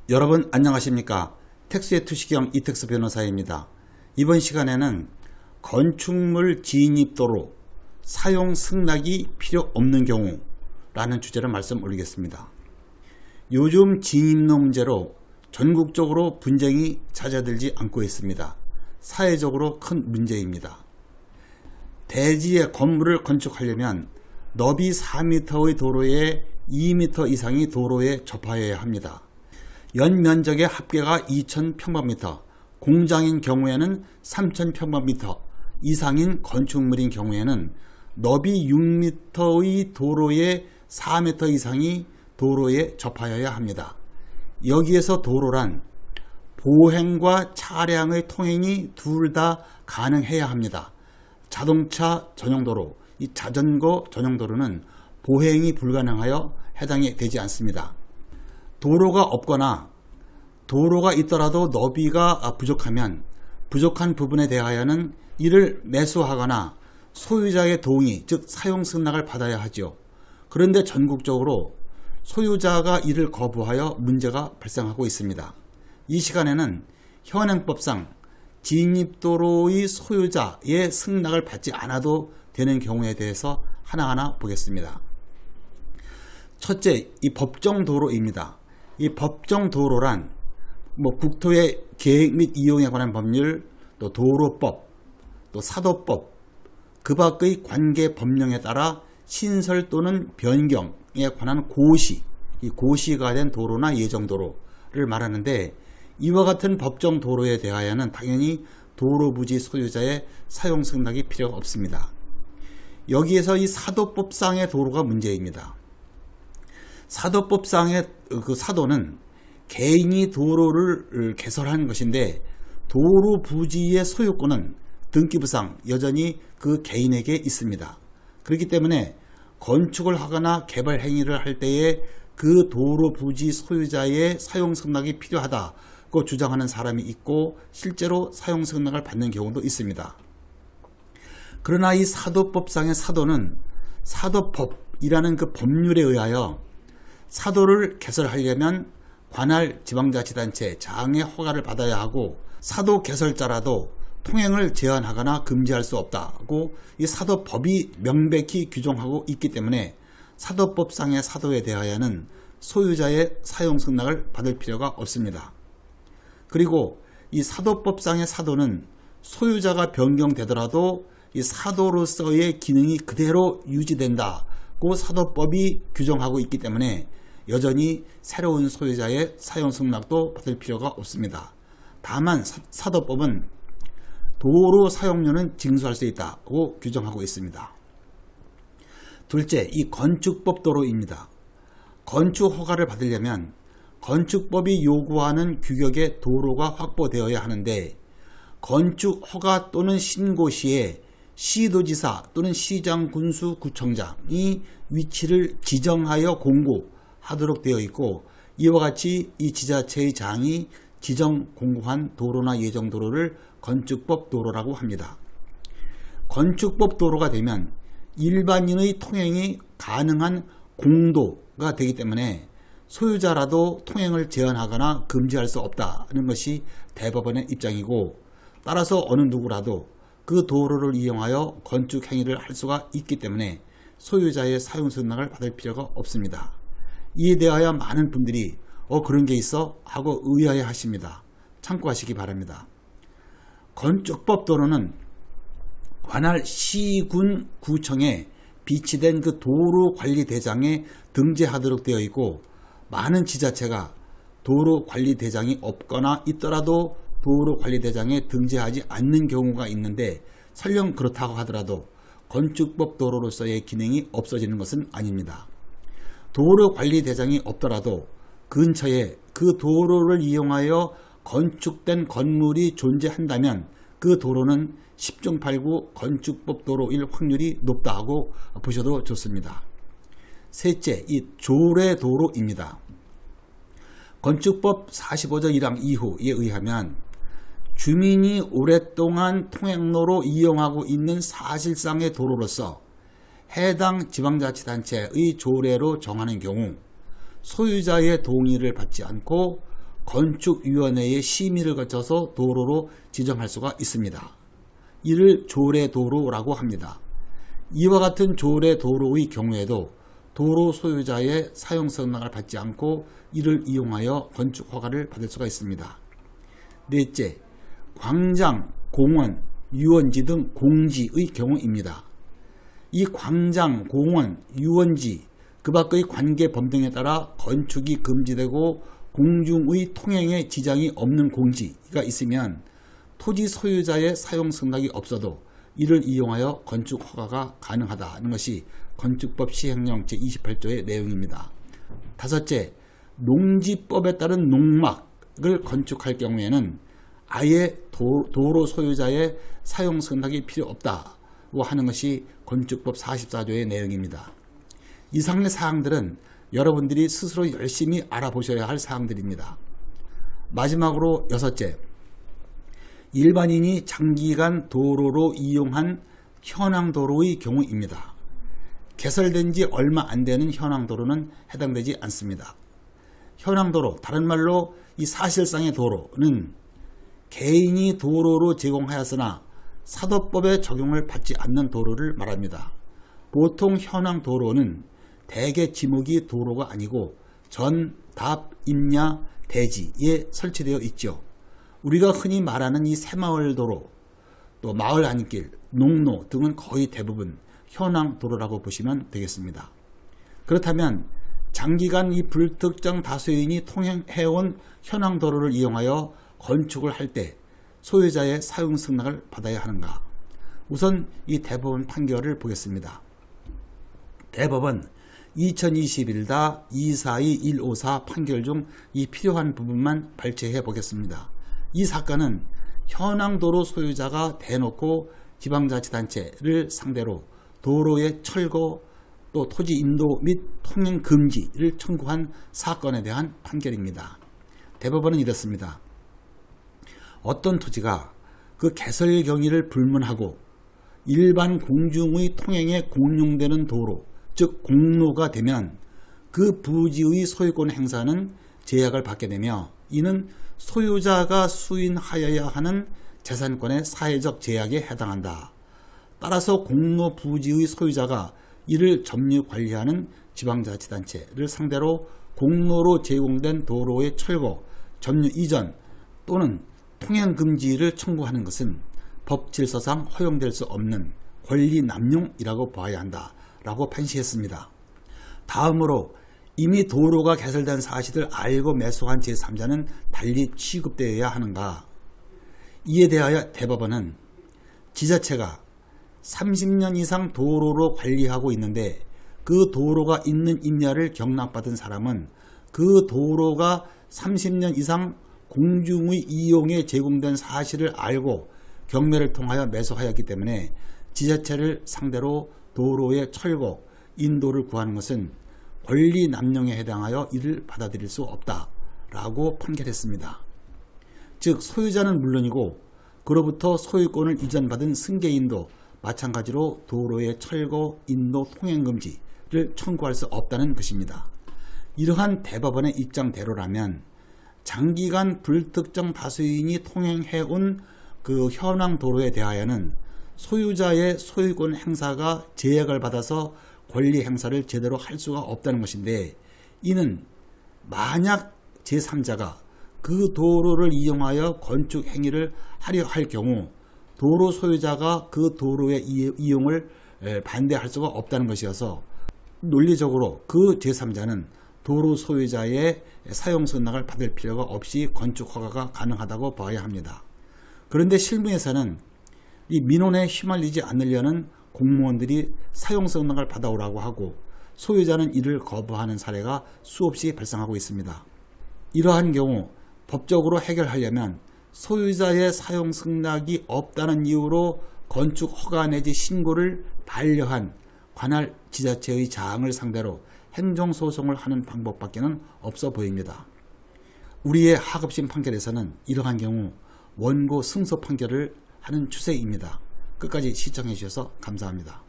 여러분 안녕하십니까. 택수의 투시경 이택수 변호사입니다. 이번 시간에는 건축물 진입도로 사용 승낙이 필요 없는 경우 라는 주제로 말씀 올리겠습니다. 요즘 진입로 문제로 전국적으로 분쟁이 잦아들지 않고 있습니다. 사회적으로 큰 문제입니다. 대지에 건물을 건축하려면 너비 4m의 도로에 2m 이상이 도로에 접하여야 합니다. 연면적의 합계가 2000평방미터, 공장인 경우에는 3000평방미터 이상인 건축물인 경우에는 너비 6m의 도로에 4m 이상이 도로에 접하여야 합니다. 여기에서 도로란 보행과 차량의 통행이 둘 다 가능해야 합니다. 자동차 전용도로, 이 자전거 전용도로는 보행이 불가능하여 해당이 되지 않습니다. 도로가 없거나 도로가 있더라도 너비가 부족하면 부족한 부분에 대하여는 이를 매수하거나 소유자의 동의, 즉 사용 승낙을 받아야 하죠. 그런데 전국적으로 소유자가 이를 거부하여 문제가 발생하고 있습니다. 이 시간에는 현행법상 진입도로의 소유자의 승낙을 받지 않아도 되는 경우에 대해서 하나하나 보겠습니다. 첫째, 이 법정도로입니다. 이 법정도로란 국토의 계획 및 이용에 관한 법률, 또 도로법, 또 사도법, 그 밖의 관계 법령에 따라 신설 또는 변경에 관한 고시, 이 고시가 된 도로나 예정도로를 말하는데, 이와 같은 법정도로에 대하여는 당연히 도로부지 소유자의 사용 승낙이 필요가 없습니다. 여기에서 이 사도법상의 도로가 문제입니다. 사도법상의 그 사도는 개인이 도로를 개설하는 것인데, 도로 부지의 소유권은 등기부상 여전히 그 개인에게 있습니다. 그렇기 때문에 건축을 하거나 개발 행위를 할 때에 그 도로 부지 소유자의 사용 승낙이 필요하다고 주장하는 사람이 있고, 실제로 사용 승낙을 받는 경우도 있습니다. 그러나 이 사도법상의 사도는 사도법이라는 그 법률에 의하여 사도를 개설하려면 관할 지방자치단체 장의 허가를 받아야 하고, 사도 개설자라도 통행을 제한하거나 금지할 수 없다고 이 사도법이 명백히 규정하고 있기 때문에 사도법상의 사도에 대하여는 소유자의 사용 승낙을 받을 필요가 없습니다. 그리고 이 사도법상의 사도는 소유자가 변경되더라도 이 사도로서의 기능이 그대로 유지된다고 사도법이 규정하고 있기 때문에 여전히 새로운 소유자의 사용 승낙도 받을 필요가 없습니다. 다만 사도법은 도로 사용료는 징수할 수 있다고 규정하고 있습니다. 둘째, 이 건축법 도로입니다. 건축 허가를 받으려면 건축법이 요구하는 규격의 도로가 확보되어야 하는데, 건축 허가 또는 신고 시에 시도지사 또는 시장 군수 구청장이 위치를 지정하여 공고하도록 되어 있고, 이와 같이 이 지자체의 장이 지정 공고한 도로나 예정도로를 건축법 도로라고 합니다. 건축법 도로가 되면 일반인의 통행이 가능한 공도가 되기 때문에 소유자라도 통행을 제한하거나 금지할 수 없다는 것이 대법원의 입장이고, 따라서 어느 누구라도 그 도로를 이용하여 건축 행위를 할 수가 있기 때문에 소유자의 사용 승낙을 받을 필요가 없습니다. 이에 대하여 많은 분들이 그런 게 있어? 하고 의아해 하십니다. 참고하시기 바랍니다. 건축법 도로는 관할 시군 구청에 비치된 그 도로관리대장에 등재하도록 되어 있고, 많은 지자체가 도로관리대장이 없거나 있더라도 도로관리대장에 등재하지 않는 경우가 있는데, 설령 그렇다고 하더라도 건축법 도로로서의 기능이 없어지는 것은 아닙니다. 도로관리대장이 없더라도 근처에 그 도로를 이용하여 건축된 건물이 존재한다면 그 도로는 10중 8구 건축법 도로일 확률이 높다고 보셔도 좋습니다. 셋째, 이 조례도로입니다. 건축법 45조 1항 2호에 의하면 주민이 오랫동안 통행로로 이용하고 있는 사실상의 도로로서 해당 지방자치단체의 조례로 정하는 경우 소유자의 동의를 받지 않고 건축위원회의 심의를 거쳐서 도로로 지정할 수가 있습니다. 이를 조례도로라고 합니다. 이와 같은 조례도로의 경우에도 도로 소유자의 사용승낙을 받지 않고 이를 이용하여 건축허가를 받을 수가 있습니다. 넷째, 광장, 공원, 유원지 등 공지의 경우입니다. 이 광장, 공원, 유원지, 그 밖의 관계범 등에 따라 건축이 금지되고 공중의 통행에 지장이 없는 공지가 있으면 토지 소유자의 사용승낙이 없어도 이를 이용하여 건축 허가가 가능하다는 것이 건축법 시행령 제28조의 내용입니다. 다섯째, 농지법에 따른 농막을 건축할 경우에는 아예 도로 소유자의 사용승낙이 필요 없다고 하는 것이 건축법 44조의 내용입니다. 이상의 사항들은 여러분들이 스스로 열심히 알아보셔야 할 사항들입니다. 마지막으로 여섯째, 일반인이 장기간 도로로 이용한 현황도로의 경우입니다. 개설된 지 얼마 안 되는 현황도로는 해당되지 않습니다. 현황도로, 다른 말로 이 사실상의 도로는 개인이 도로로 제공하였으나 사도법의 적용을 받지 않는 도로를 말합니다. 보통 현황도로는 대개 지목이 도로가 아니고 전, 답, 임야, 대지에 설치되어 있죠. 우리가 흔히 말하는 이 새마을도로, 또 마을 안길, 농로 등은 거의 대부분 현황도로라고 보시면 되겠습니다. 그렇다면 장기간 이 불특정 다수인이 통행해온 현황도로를 이용하여 건축을 할 때 소유자의 사용승낙을 받아야 하는가? 우선 이 대법원 판결을 보겠습니다. 대법원 2021-242-154 판결 중 이 필요한 부분만 발췌해 보겠습니다. 이 사건은 현황도로 소유자가 대놓고 지방자치단체를 상대로 도로의 철거, 또 토지 인도 및 통행 금지를 청구한 사건에 대한 판결입니다. 대법원은 이렇습니다. 어떤 토지가 그 개설 경위를 불문하고 일반 공중의 통행에 공용되는 도로, 즉 공로가 되면 그 부지의 소유권 행사는 제약을 받게 되며 이는 소유자가 수인하여야 하는 재산권의 사회적 제약에 해당한다. 따라서 공로 부지의 소유자가 이를 점유 관리하는 지방자치단체를 상대로 공로로 제공된 도로의 철거, 점유 이전 또는 통행금지를 청구하는 것은 법질서상 허용될 수 없는 권리남용이라고 봐야 한다라고 판시했습니다. 다음으로 이미 도로가 개설된 사실을 알고 매수한 제3자는 달리 취급되어야 하는가? 이에 대하여 대법원은 지자체가 30년 이상 도로로 관리하고 있는데 그 도로가 있는 임야를 경락받은 사람은 그 도로가 30년 이상 공중의 이용에 제공된 사실을 알고 경매를 통하여 매수하였기 때문에 지자체를 상대로 도로의 철거, 인도를 구하는 것은 권리 남용에 해당하여 이를 받아들일 수 없다라고 판결했습니다. 즉 소유자는 물론이고 그로부터 소유권을 이전받은 승계인도 마찬가지로 도로의 철거, 인도, 통행금지를 청구할 수 없다는 것입니다. 이러한 대법원의 입장대로라면 장기간 불특정 다수인이 통행해온 그 현황 도로에 대하여는 소유자의 소유권 행사가 제약을 받아서 권리 행사를 제대로 할 수가 없다는 것인데 이는 만약 제3자가 그 도로를 이용하여 건축 행위를 하려 할 경우 도로 소유자가 그 도로의 이용을 반대할 수가 없다는 것이어서 논리적으로 그 제3자는 도로 소유자의 사용승낙을 받을 필요가 없이 건축 허가가 가능하다고 봐야 합니다. 그런데 실무에서는 이 민원에 휘말리지 않으려는 공무원들이 사용승낙을 받아오라고 하고 소유자는 이를 거부하는 사례가 수없이 발생하고 있습니다. 이러한 경우 법적으로 해결하려면 소유자의 사용승낙이 없다는 이유로 건축 허가 내지 신고를 반려한 관할 지자체의 자항을 상대로 행정소송을 하는 방법밖에는 없어 보입니다. 우리의 하급심 판결에서는 이러한 경우 원고 승소 판결을 하는 추세입니다. 끝까지 시청해 주셔서 감사합니다.